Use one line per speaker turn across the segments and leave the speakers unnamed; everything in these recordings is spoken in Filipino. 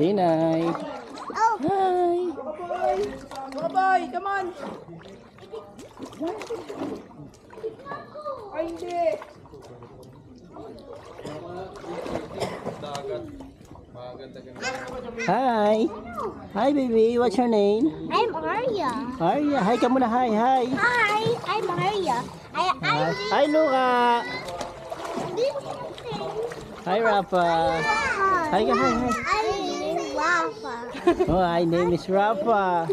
Tinay.
Oh.
Hi.
Bye-bye, come on. Ay, hindi.
Hi. Hi, baby. What's your name?
I'm Arya.
Arya. Hi ka muna. Hi, hi.
Hi, I'm Arya.
Hi, Luka. Hi, Rafa. Hi ka, hi, hi.
I'm Rafa.
Oh, my name is Rafa.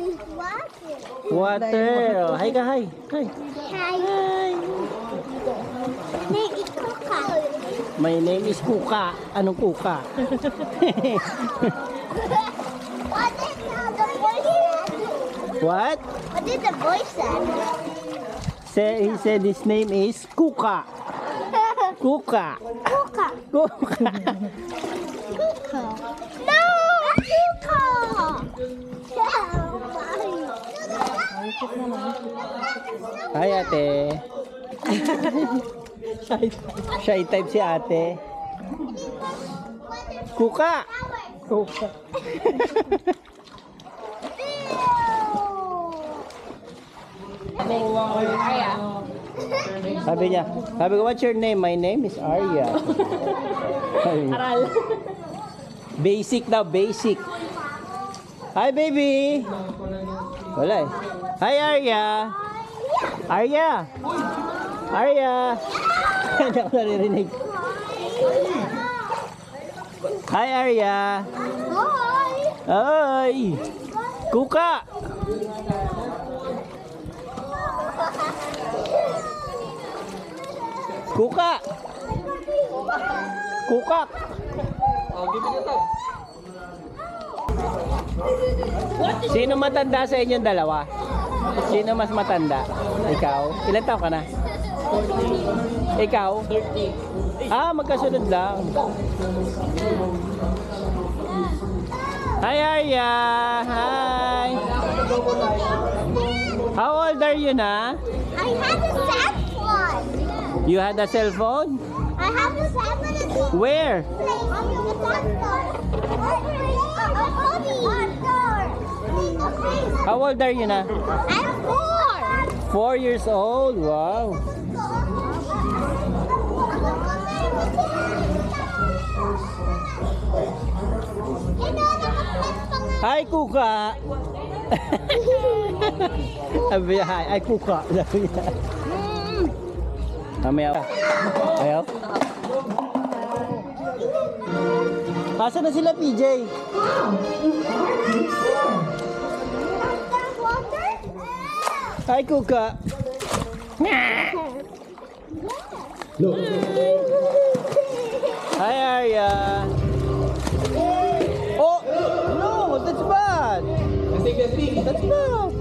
Water. Oh, hi ka, hi. Hi.
Hi. Name is Kuka.
My name is Kuka. Anong Kuka?
What did the boy say?
What?
What did the boy say?
He said his name is Kuka. Kuka.
Kuka.
Kuka.
Kuka. No! Kuka!
Hi, ate. Shy type si ate. Kuka. Kuka. Sabi ko, what's your name? My name is Arya.
Aral.
Basic daw, basic. Hi, baby. Wala eh. Hi, Arya. Arya. Arya. Hindi ako naririnig. Hi, Arya.
Hi!
Hi. Kuka. Kuka. Kuka. Sino matanda sa inyong dalawa? Sino mas matanda? Ikaw? Ilan taon ka na? Ikaw? 30. Ah, magkasunod lang. Hi, Arya. Hi. How old are you na?
I have a cell phone.
You had a cell phone?
I have a cell phone.
Where? How old are you na?
I'm 4.
4 years old. Wow. Hi, Kuka. Sabi niya, hi. Ay, Kuka. Sabi niya. Mamaya. Ayaw? Asa na sila, PJ? Hi, Kuka. Hi, Arya. Oh, no, that's bad. That's bad.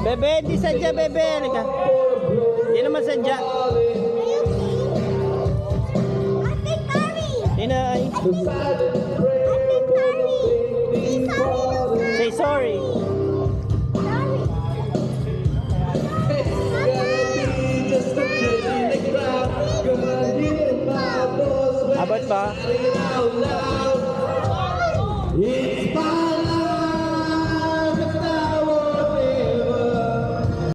Bebe, di sadya, bebe. Halika. Di naman sadya. Inay. Say sorry. Abot ba?